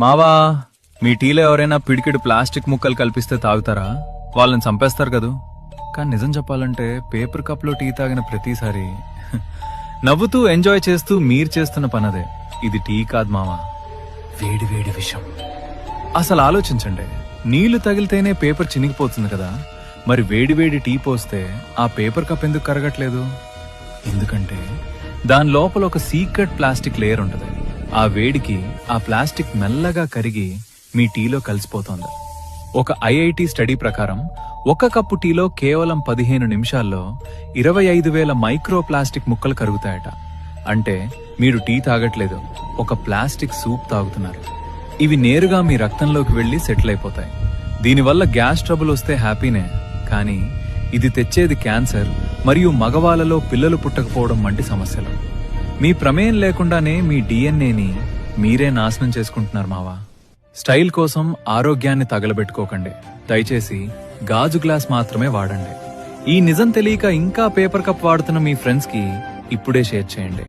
మావా, మీ టీలో ఎవరైనా పిడికిడు ప్లాస్టిక్ ముక్కలు కల్పిస్తే తాగుతారా? వాళ్ళని చంపేస్తారు కదూ. కానీ నిజం చెప్పాలంటే పేపర్ కప్లో టీ తాగిన ప్రతిసారి నవ్వుతూ ఎంజాయ్ చేస్తూ మీరు చేస్తున్న పనదే. ఇది టీ కాదు మావా, వేడి వేడి విషం. అసలు ఆలోచించండి, నీళ్లు తగిలితేనే పేపర్ చినిగిపోతుంది కదా, మరి వేడి వేడి టీ పోస్తే ఆ పేపర్ కప్ ఎందుకు కరగట్లేదు? ఎందుకంటే దాని లోపల ఒక సీక్రెట్ ప్లాస్టిక్ లేయర్ ఉంటుంది. ఆ వేడికి ఆ ప్లాస్టిక్ మెల్లగా కరిగి మీ టీలో కలిసిపోతోంది. ఒక ఐఐటి స్టడీ ప్రకారం ఒక కప్పు టీలో కేవలం 15 నిమిషాల్లో 25,000 మైక్రో ప్లాస్టిక్ ముక్కలు కరుగుతాయట. అంటే మీరు టీ తాగట్లేదు, ఒక ప్లాస్టిక్ సూప్ తాగుతున్నారు. ఇవి నేరుగా మీ రక్తంలోకి వెళ్లి సెటిల్ అయిపోతాయి. దీనివల్ల గ్యాస్ ట్రబుల్ వస్తే హ్యాపీనే, కానీ ఇది తెచ్చేది క్యాన్సర్ మరియు మగవాళ్ళలో పిల్లలు పుట్టకపోవడం వంటి సమస్యలు. మీ ప్రమేయం లేకుండానే మీ డిఎన్ఏని మీరే నాశనం చేసుకుంటున్నారు మావా. స్టైల్ కోసం ఆరోగ్యాన్ని తగలబెట్టుకోకండి. దయచేసి గాజు గ్లాస్ మాత్రమే వాడండి. ఈ నిజం తెలియక ఇంకా పేపర్ కప్ వాడుతున్న మీ ఫ్రెండ్స్ కి ఇప్పుడే షేర్ చేయండి.